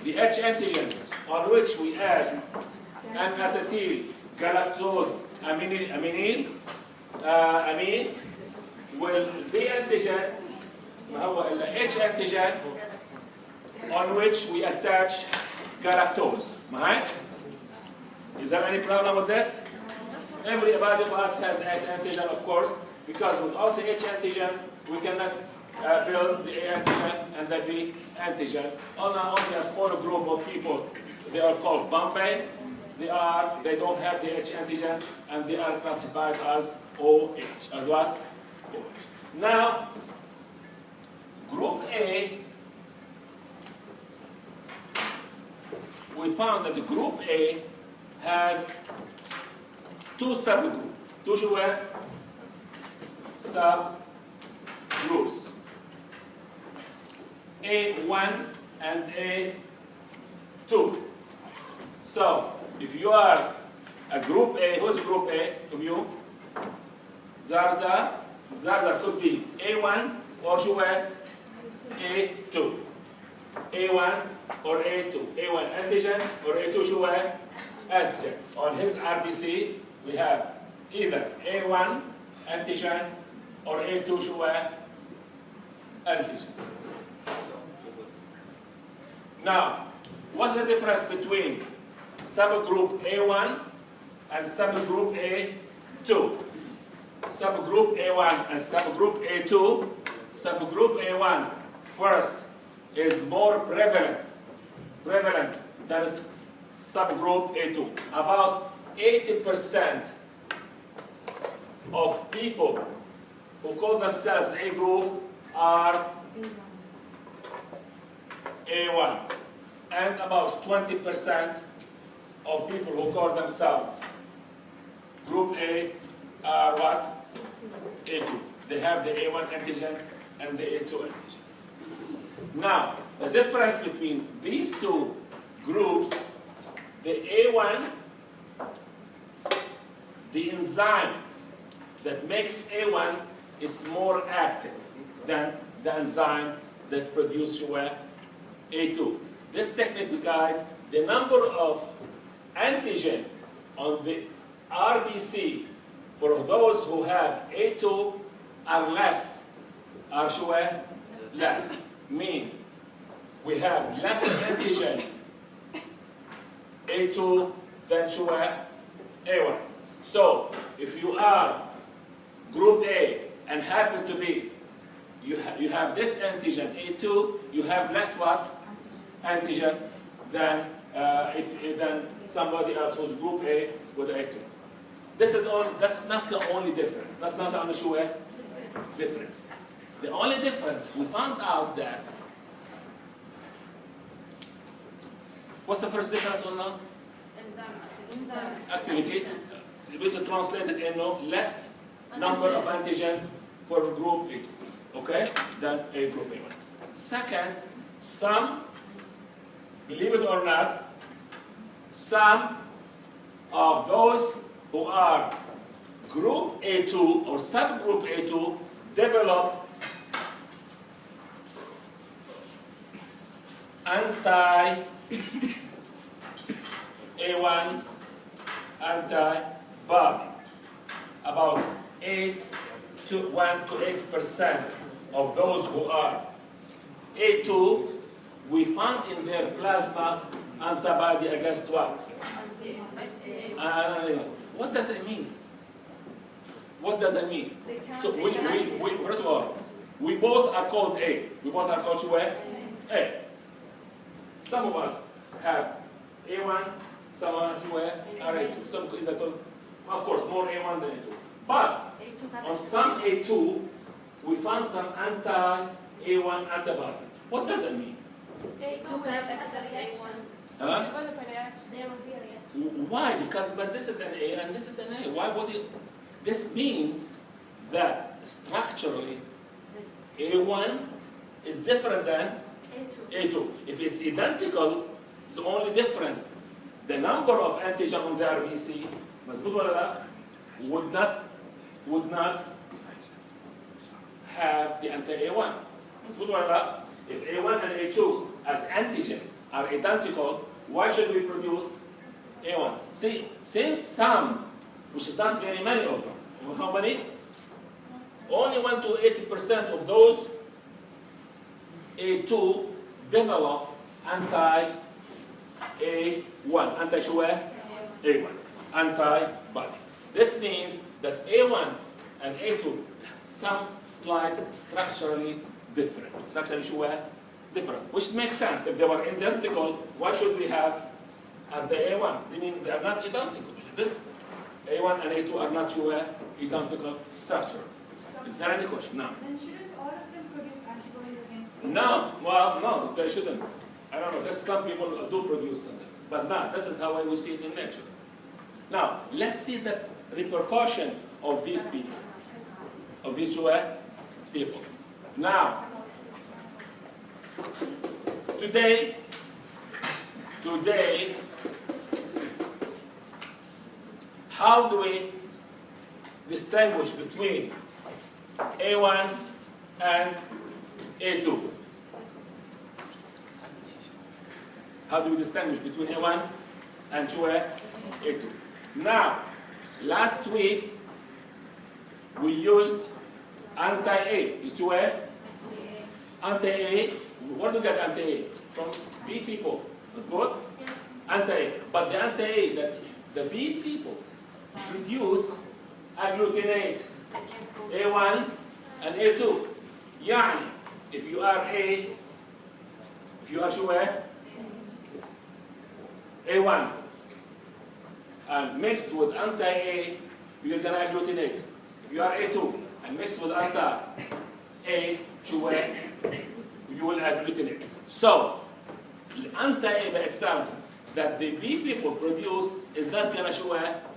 the H antigen on which we add N-acetyl galactose amine will be antigen ما هو إلا H antigen on which we attach galactose. Right? Is there any problem with this? Everybody of us has H antigen, of course, because without the H antigen, we cannot build the A antigen and the B antigen. Only a small group of people, they are called Bombay. They don't have the H antigen, and they are classified as OH. As what? OH. Now, group A, we found that the group A has two subgroups. Two subgroups. A1 and A2. So, if you are a group A, who's group A to you? Zarza could be A1 or A2. A1 or A2. A1 antigen or A2 antigen. On his RBC, we have either A1 antigen or A2 antigen. Now, what's the difference between subgroup A1 and subgroup A2? Subgroup A1 and subgroup A2. Subgroup A1 first is more prevalent than subgroup A2. About 80% of people who call themselves A group are A1, and about 20% of people who call themselves group A are what? A2. They have the A1 antigen and the A2 antigen. Now, the difference between these two groups, the A1, the enzyme that makes A1 is more active than the enzyme that produces A2. This signifies the number of antigen on the RBC for those who have A2 are less. Less. Mean we have less antigen A2 than A1. So if you are group A and happen to be you have this antigen A2, you have less what? Antigen than than somebody else who's group A with A2. That's not the only difference. That's not the only difference. The only difference, we found out that, what's the first difference on that? Enzyme activity. It is translated in less number of antigens for group A2, okay, than A group A1. Second, believe it or not, some of those who are group A2 or subgroup A2 develop anti-A1 antibody. About 1 to 8% of those who are A2, we found in their plasma antibody against what? What does it mean? What does it mean? So first of all, we both are called A. We both are called A. Some of us have A1, some are A2. Some, of course, more A1 than A2. But on some A2, we found some anti-A1 antibody. What does it mean? Huh? Why? But this is an A and this is an A. Why would it? This means that structurally, A1 is different than A2. If it's identical, the only difference, the number of antigen on the RBC, would not have the anti-A1. If A1 and A2 as antigen are identical, why should we produce A1? See, since some, which is not very many of them, how many? Only 1 to 80% of those A2 develop anti-A1, A1, antibody. This means that A1 and A2 some slight structurally different. Different, which makes sense. If they were identical, why should we have anti-A1? I mean, they are not identical. This A1 and A2 are not identical structure. Is there any question? No. Then shouldn't all of them produce antibodies against A1? No, well, no, they shouldn't. I don't know. There's some people do produce them, but not. This is how we see it in nature. Now, let's see the repercussion of these people, of these two people. Now, today, how do we distinguish between A1 and A2? How do we distinguish between A1 and A2? Now, last week we used anti-A. Is anti-A. Where do we get anti-A? From B people. That's good? Yes. Anti-A. But the anti-A that the B people produce agglutinate A1 and A2. يعني if you are A1 and mixed with anti-A, you're going to agglutinate. If you are A2 and mixed with anti-A, you will agglutinate. So, the anti-A by itself that the B people produce is not going to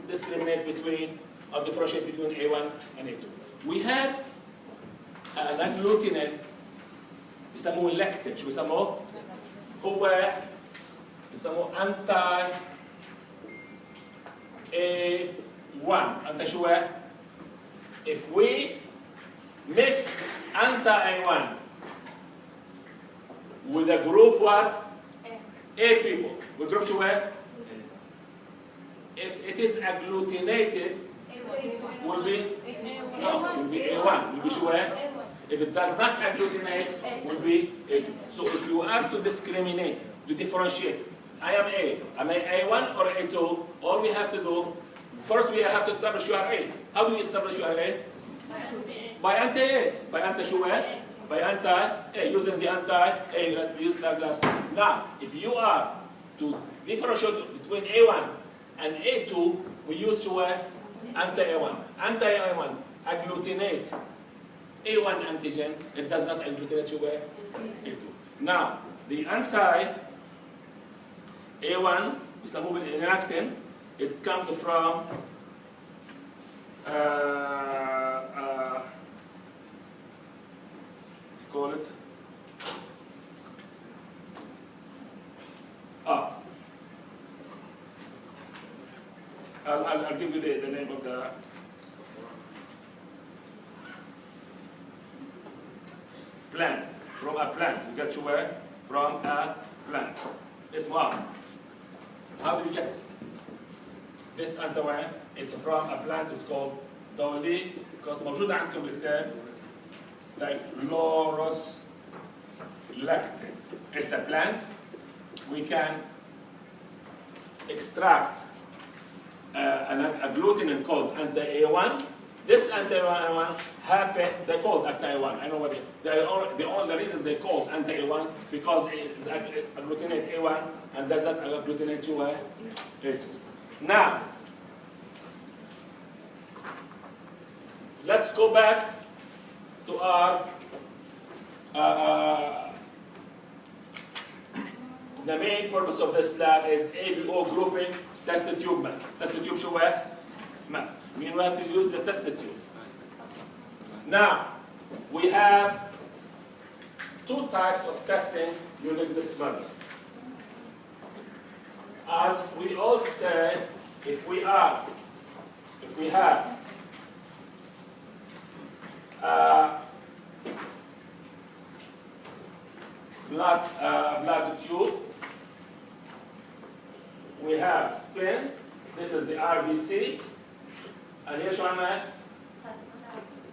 discriminate between or differentiate between A1 and A2. We have an agglutinant بيسموه lectin. شو بيسموه؟ هو بيسموه anti-A1. anti شو هو؟ If we mix anti-A1 with a group what? A people. With group شو هو؟ If it is agglutinated, will be A1. Will be شو هو؟ If it does not agglutinate, will be A2. So if you are to discriminate, to differentiate, I am A, am I A1 or A2? All we have to do, first we have to establish you are A. How do we establish you are A? By anti-A. By anti-A. By anti-A, using the anti-A that we used last week. Now, if you are to differentiate between A1 and A2, we use anti-A1. Anti-A1 agglutinate A1 antigen, it does not agglutinate A2. Now, the anti-A1 is a moving inactin. It comes from call it I'll give you the name of the plant, from a plant. You get where? From a plant. It's one. How do you get this antiwine? It's from a plant. It's called دولي because موجودة عندكم بالكتاب Diflorus lactin. It's a plant. We can extract a glutenin called anti-A1. This anti-A1 happen, they called anti-A1. I know what the only reason they called anti-A1 because it is agglutinate A1 and does not agglutinate to A2. Now, let's go back to our the main purpose of this lab is ABO grouping test tube method. Test tube شو هو؟ method. Mean we have to use the test tube. Now, we have two types of testing using this method. As we all said, if we have blood tube. We have spin. This is the RBC. And here شو عنا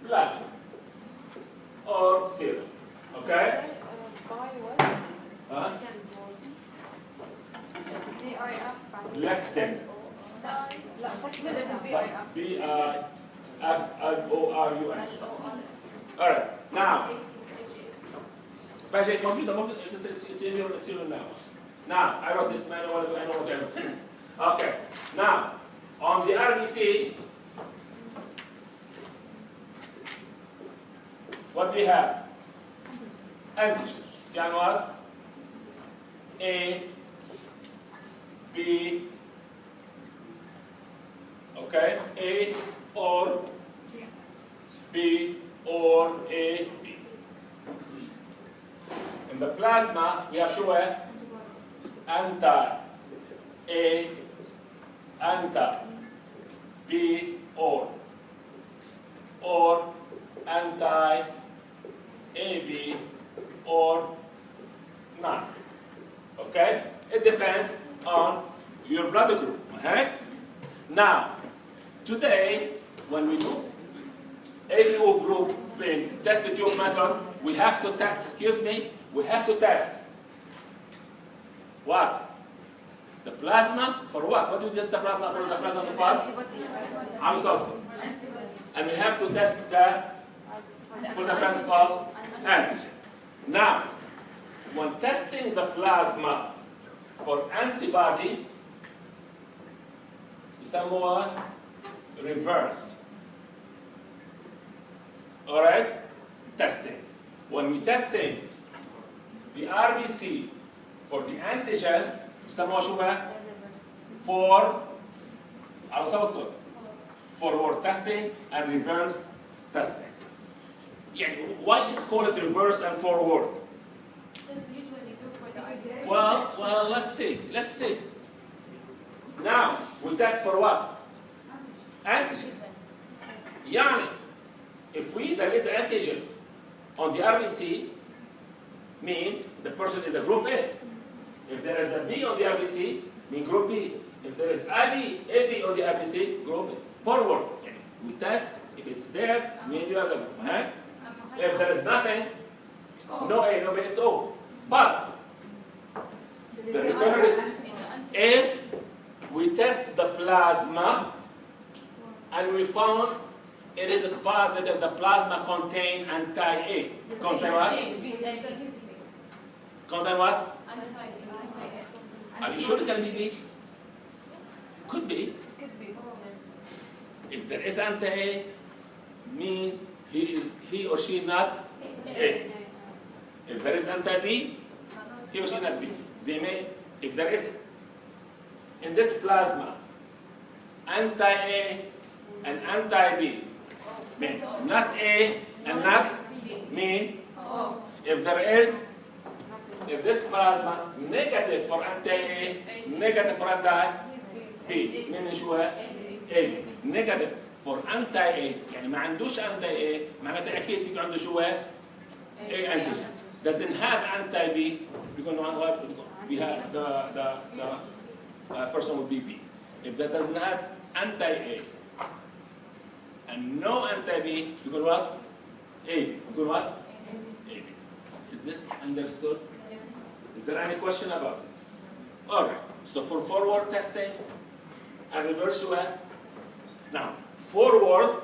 plasma or serum. Okay? Huh? Lectin. B-I-F-O-R-U-S. All right. Now, it's in your now. Now, I wrote this manual. I know what I wrote. Okay. Now, on the RBC, what we have? Antigens. Can what? A, B, okay, A or B or A, B. In the plasma, we have شو anti-A, anti-B or anti-AB or none. Okay? It depends on your blood group. Okay? Now, today, when we do ABO group in test tube method, we have to test, we have to test what? The plasma for what? What do we test the plasma for? The plasma for? Absolutely. And we have to test for the presence of antigen. Now, when testing the plasma for antibody, يسموها reverse. All right? Testing. When we testing the RBC for the antigen, يسموها شو بقى؟ forward testing and reverse testing. يعني why it's called reverse and forward? Well, let's see. Now, we test for what? Antigen. يعني, if there is antigen on the RBC, mean the person is a group A. If there is a B on the RBC, mean group B. If there is AB on the RBC, group A. Forward. We test. If it's there, mean the other group. Huh? If there is nothing, no A, no B, it's O. But the reverse, if we test the plasma and we found it is positive, the plasma contain anti-A. Contain what? Contain what? Are you sure it can be B? Could be. If there is anti-A, means he or she not A. If there is anti-B, he or she not B. They may, if there is in this plasma anti-A and anti-B, mean not A and not mean if there is, if this plasma negative for anti-A, negative for anti-B, meaning شو A, negative for anti-A, يعني ما عندوش anti-A, معناته أكيد فيك عنده شو A antigen. Doesn't have anti-B, we have the person would be B. If that doesn't have anti-A and no anti-B, you call what? A. You call what? AB. Is it understood? Yes. Is there any question about it? All right. So for forward testing and reverse what? Now, forward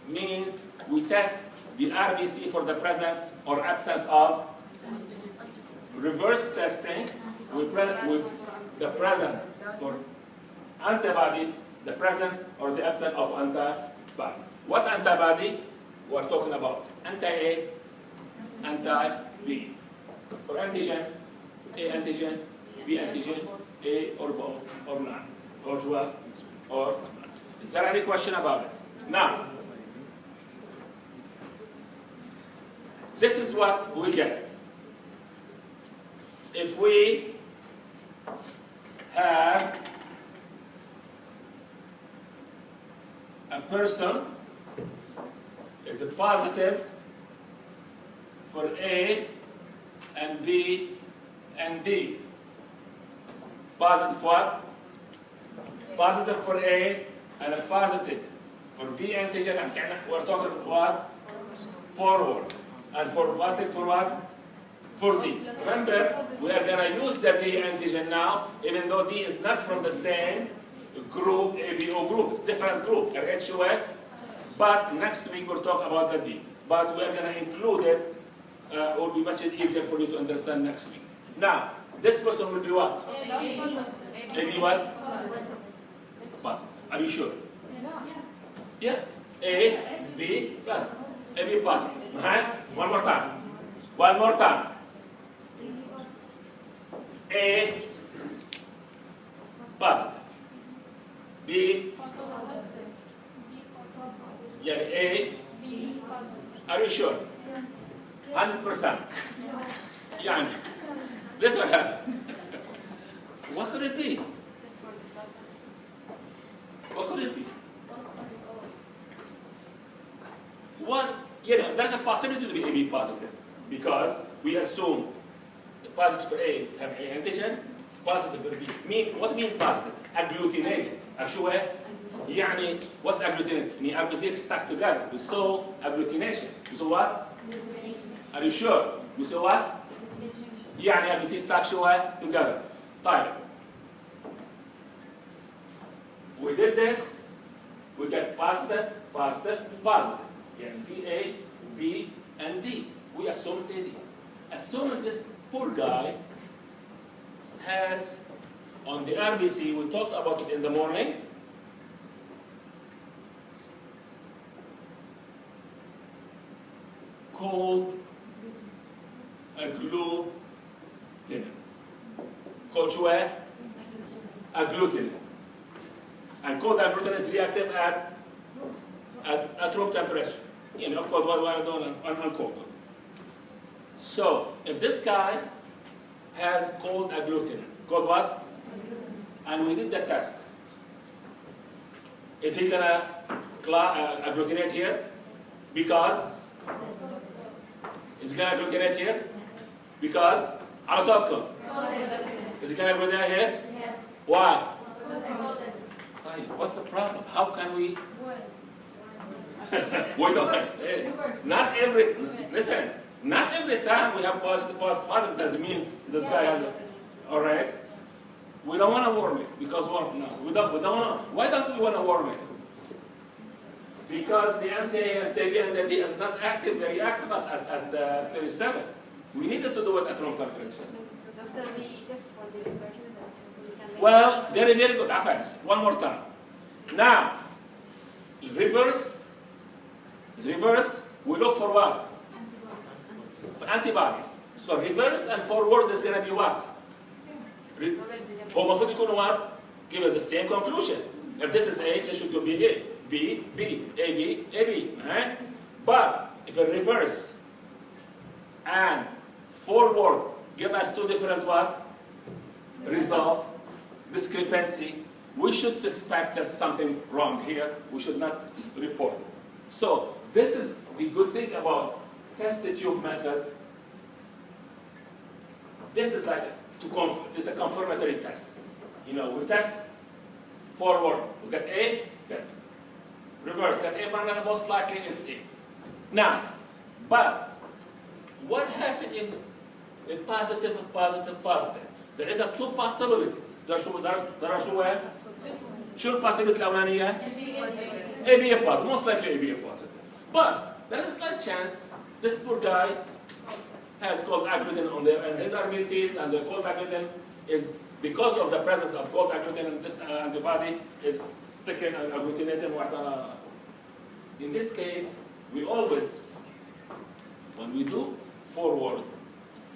means we test the RBC for the presence or absence of. Reverse testing, we the present for antibody, the presence or the absence of antibody. What antibody? We're talking about anti-A, anti-B. For antigen, A antigen, B antigen, A or both, or none, or what, or none. Is there any question about it? Now, this is what we get. If we have a person is positive for A and B and D. Positive what? Positive for A and a positive for B antigen. We're talking about what? Forward. And for positive for what? For D. Remember, we are going to use the D antigen now, even though D is not from the same group, ABO group. It's different group, RHOA. But next week we'll talk about the D. But we're going to include it. It will be much easier for you to understand next week. Now, this person will be what? AB what? Positive. Are you sure? Yeah. A, B, plus. AB positive. One more time. One more time. A, positive. B, yeah, A, are you sure? 100%. يعني, this will happen. What could it be? What could it be? What? There's a possibility to be AB positive because we assume the positive for A have A antigen, positive for B. What mean positive? Agglutinated. Actually, يعني, what's agglutinated? I mean, RBC stuck together. We saw agglutination. We saw what? Are you sure? We saw what? يعني RBC stuck together. طيب. We did this. We get positive, positive, positive. يعني في A, B, and D. We assume it's AD. Assuming this poor guy has, on the RBC, we talked about it in the morning, called agglutinin. Called what? Agglutinin. And cold agglutinin is reactive at room temperature. Of course, what we're doing on cold. So, if this guy has cold agglutinin, called what? And we did the test. Is he gonna agglutinate here? Because is he gonna agglutinate here? Because على صوتكم. Is he gonna agglutinate here? Yes. Why? What's the problem? How can we? We don't. Not every. Listen. Not every time we have positive doesn't mean this guy has it. All right. We don't want to warm it because we don't want to. Why don't we want to warm it? Because the anti-B and the D is not active, very active at 37. We needed to do it at room temperature. Doctor, we test for the reverse. Well, very, very good. One more time. Now, reverse, we look for what? For antibodies. So reverse and forward is going to be what? Homophilic what? Give us the same conclusion. If this is H, it should be A. B, B, A, B, A, B. Right? But if a reverse and forward give us two different what? Results, discrepancy, we should suspect there's something wrong here. We should not report it. So this is the good thing about test the tube method. This is like this is a confirmatory test. We test forward. We get A, get reverse, get A, but most likely it's A. Now, but what happens if it's positive, positive, positive? There is two possibilities. There are two شو البوسيبيليتي الأولانية؟ AB positive, most likely AB positive. But there is a slight chance this poor guy has cold agglutinin on there, and his RBCs and the cold agglutinin is because of the presence of cold agglutinin, this antibody is sticking and agglutinating. In this case, we always, when we do forward,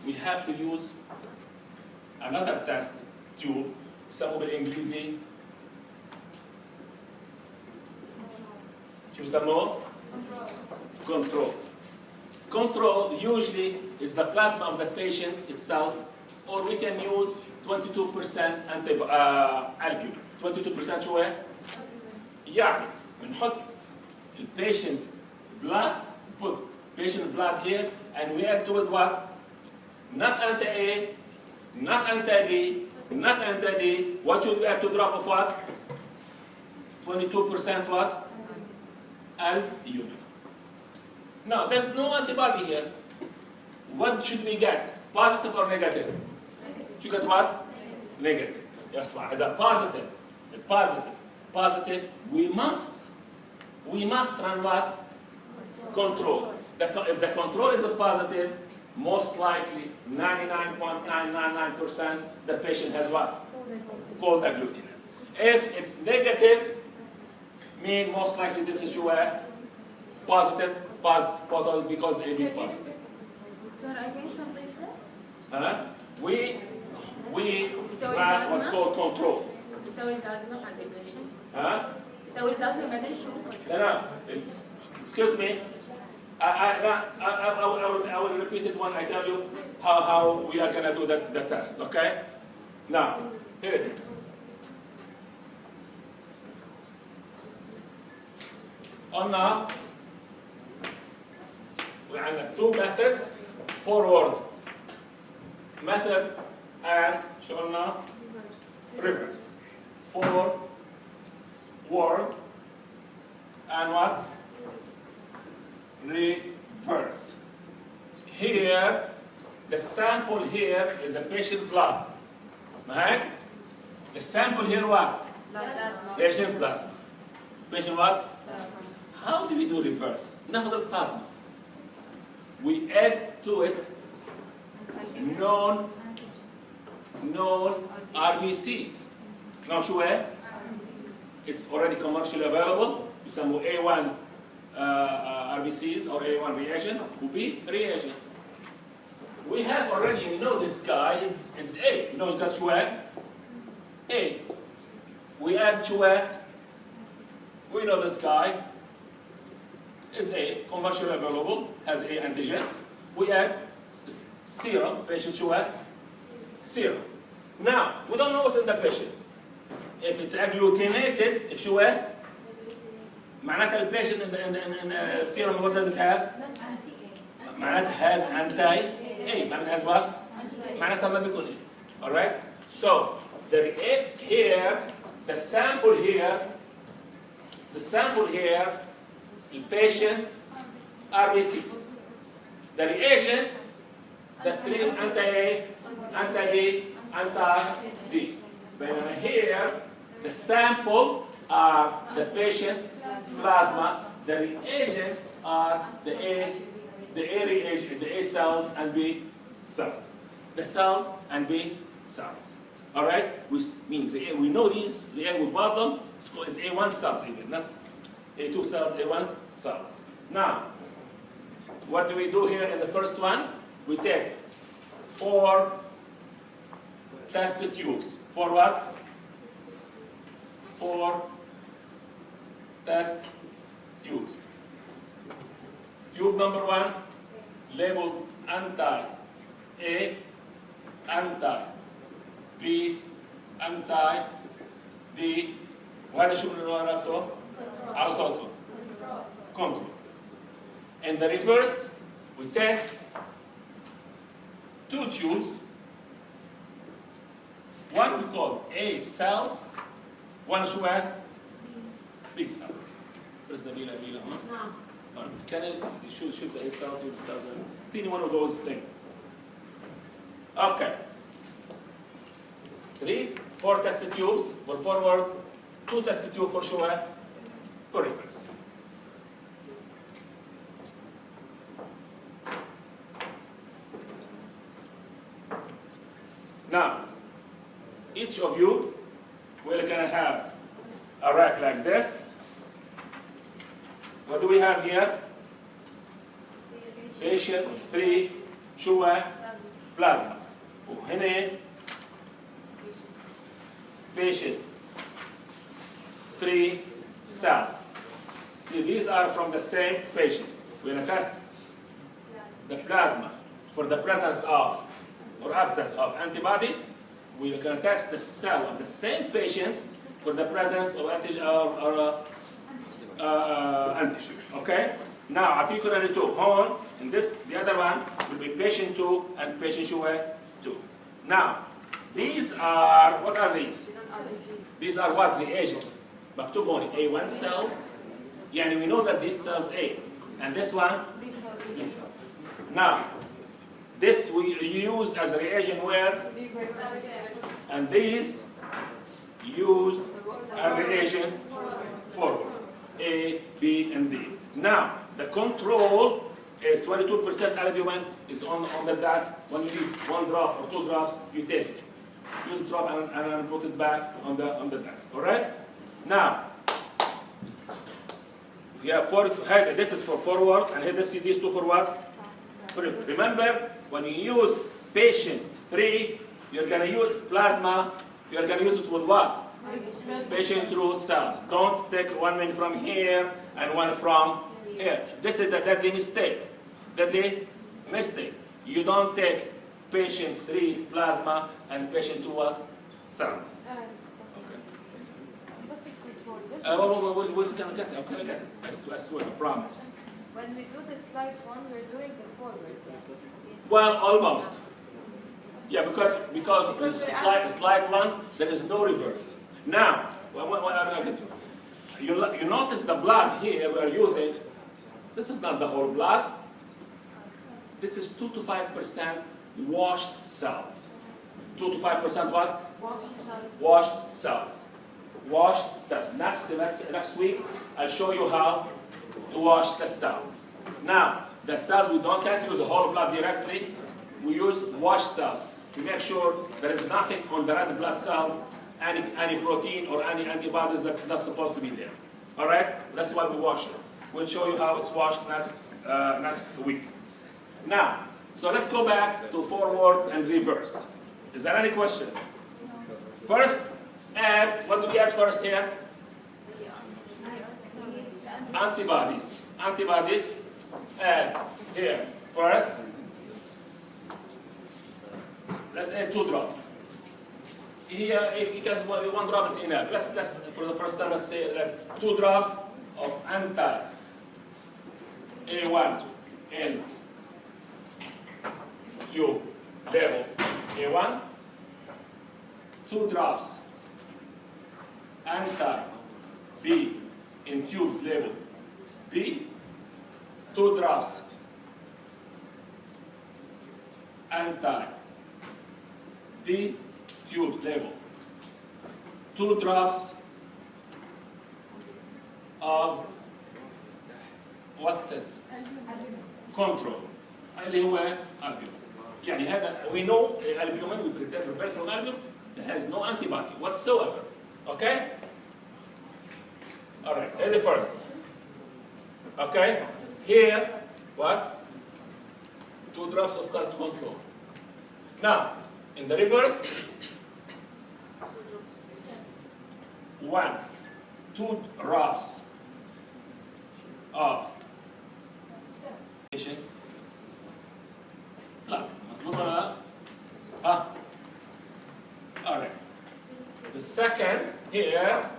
we have to use another test tube, يسموه بالإنجليزي شو يسموه؟ Control. Control usually is the plasma of the patient itself, or we can use 22% albumin. 22% شو هي؟ يعني بنحط patient blood, put patient blood here, and we add to it what? not anti-A, not anti-D, not anti-D. What should we add to drop of what? 22% what? Albumin. Now, there's no antibody here. What should we get? Positive or negative? Should get what? Negative. Yes, as a positive, positive, we must run what? Control. If the control is a positive, most likely 99.999% the patient has what? Cold agglutinin. If it's negative, mean most likely this is your positive because AB positive. Huh? We ran what's called control. Huh? No. Excuse me. I will repeat it when I tell you how we are going to do the test, okay? Now, here it is. Now, we have two methods, forward method and reverse. Forward and what? Reverse. Here, the sample here is a patient blood. Right? The sample here what? Patient plasma. Patient what? How do we do reverse? ناخذ plasma. We add to it known RBC. Now شو هي؟ It's already commercially available. بيسموه A1 RBCs or A1 reagent وB reagent. We have already, we know this guy is A. You know that's شو هي؟ A. We add شو هي؟ We know this guy is A, commercially available, has A antigen. We add serum, patient شو هي؟ Serum. Now, we don't know what's in the patient. If it's agglutinated, if شو هي؟ معناتها البيشنت in the serum, what does it have? معناتها has anti-A. معناتها has what? معناتها ما بيكون A. Alright? So, the sample here, the patient RBCs. The reagent, the three anti-A, anti-B, anti-D. But here, the sample are the patient plasma. The reagent are the A reagent, the A cells and B cells. The cells and B cells. All right? We know these. The A with bottom it's A1 cells even, not A2 cells, A1 cells. Now, what do we do here in the first one? We take 4 test tubes. For what? 4 test tubes. Tube number 1 labeled anti-A, anti-B, anti-D. وهذا شو بنقول نفسه؟ على صوتهم. Control. In the reverse, we take 2 tubes. One we call A cells, one شو هي؟ B cells. Press the B, huh? No. Can I shoot the A cells with the cells? Any one of those things. Okay. 4 test tubes for forward, 2 test tubes for sure, for reverse. Now, each of you will gonna have a rack like this. What do we have here? Patient 3 شو plasma. وهنا patient 3 cells. See, these are from the same patient. We're going to test the plasma for the presence of or absence of antibodies. We're going to test the cell of the same patient for the presence of antigen or antigen. Okay? Now, articularly 2, horn, and this, the other one, will be patient 2 and patient 2. Now, these are, what are these? These are what? Reagent. مكتوب هون A1 cells. يعني we know that this cells A. And this one? B cells. Now, this we use as reagent where? And these used as reagent for A, B, and D. Now, the control is 22% albumin is on the desk. When you need 1 drop or 2 drops, you take it. Use the drop and then put it back on the desk. All right? Now, if you have head, this is for forward, and here these two for what? Remember, when you use patient 3, you're going to use plasma. You're going to use it with what? Patient through cells. Don't take one from here and one from here. This is a deadly mistake. Deadly mistake. You don't take patient 3 plasma and patient 2 what? Cells. We're going to get it. I'm going to get it. I swear, I promise. When we do the slide 1, we're doing the forward. Well, almost. Yeah, because slide 1, there is no reverse. Now, you notice the blood here we are using. This is not the whole blood. This is 2 to 5% washed cells. 2 to 5% what? Washed cells. Washed cells. Next week, I'll show you how to wash the cells. Now, the cells, can't use the whole blood directly. We use washed cells to make sure there is nothing on the red blood cells, any protein or any antibodies that's not supposed to be there. All right? That's why we wash it. We'll show you how it's washed next week. Now, so let's go back to forward and reverse. Is there any question? First, add, what do we add first here? Antibodies. Antibodies, add here first. Let's add 2 drops. Here, if you can, 1 drop is enough. Let's for the first time, let's say that 2 drops of anti-A1 in tube level A1. 2 drops anti-B in tubes level B. 2 drops anti-D tubes level. 2 drops of what's this? Control. اللي هو albumin. يعني هذا we know albumin, we prepare from albumin that has no antibody whatsoever. Okay? All right. Here's the first. Okay? Here, what? 2 drops of control. Now, in the reverse, 2 drops of patient plasma. All right. The second here,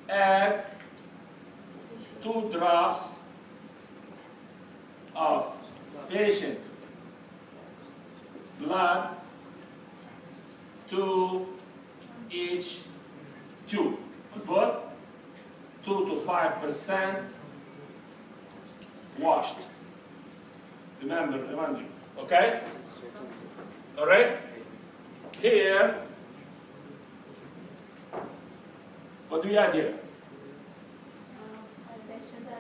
add 2 drops of patient blood to each tube. مظبوط؟ 2 to 5% washed. Remember, remind you. Okay? All right? Here, what do we add here?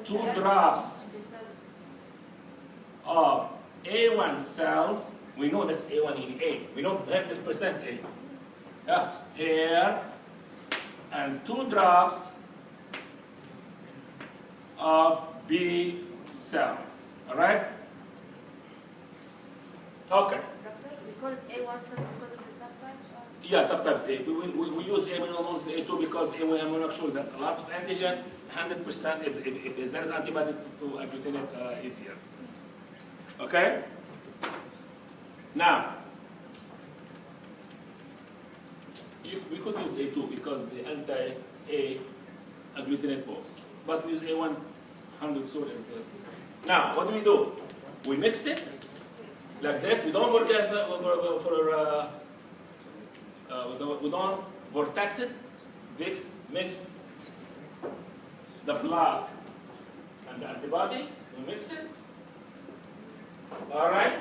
2 drops of A1 cells. We know this A1 in A. We know 100% A. Yeah. Here, and 2 drops of B cells. All right? Okay. Doctor, we call it A1 cells because of the subtypes? Yeah, subtypes A. We use A1 almost A2 because A1 we make sure that a lot of antigen, 100% if there is antibody to agglutinate easier. Okay? Now, we could use A2 because the anti-A agglutinate both. But we use A1 100 soon is the. Now, what do? We mix it like this. We don't forget we don't vortex it. Mix the blood and the antibody. We mix it. All right.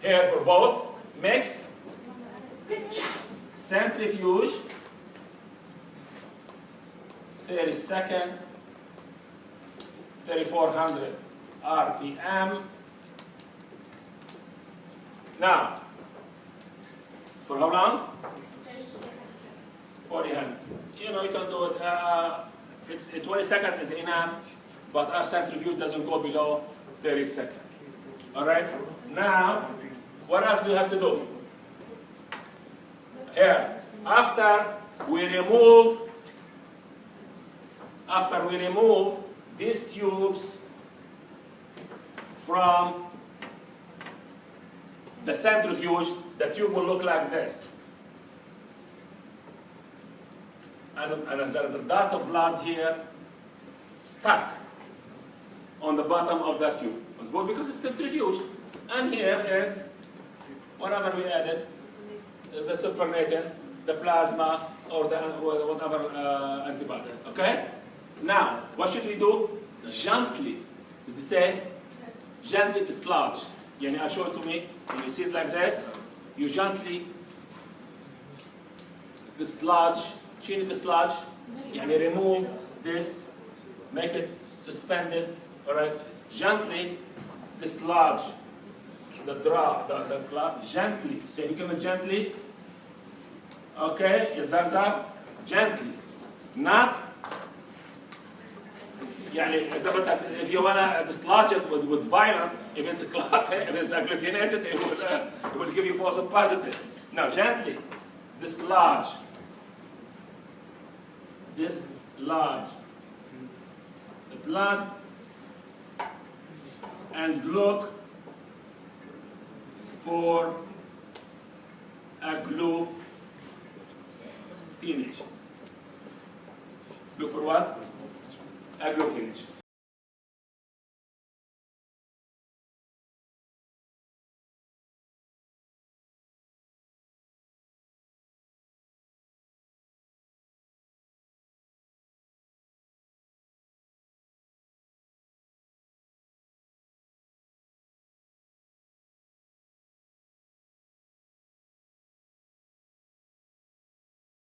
Here for both, mix, centrifuge, 30 seconds, 3400 RPM. Now, for how long? 40 hand. You know, you can do it. It's 20 seconds is enough, but our centrifuge doesn't go below 30 seconds. All right. Now, what else do you have to do? Here, after we remove these tubes from the centrifuge, the tube will look like this. And there is a dot of blood here stuck on the bottom of that tube. It's good because it's centrifuge. And here is whatever we added, the supernatant, the plasma, or the whatever antibody. Okay? Now, what should we do? Gently. Did you say? Gently dislodge. Yani, I'll show it to me. When you see it like this, you gently dislodge. Dislodge. Yani, remove this, make it suspended. All right? Gently dislodge the blood. Gently. Say, you come gently. Okay, Zarzab, gently. Not, if you want to dislodge it with violence, if it's a clot, if it's agglutinated, it will give you false positive. Now, gently dislodge. Dislodge the blood and look for agglutination. Look for what? Agglutination.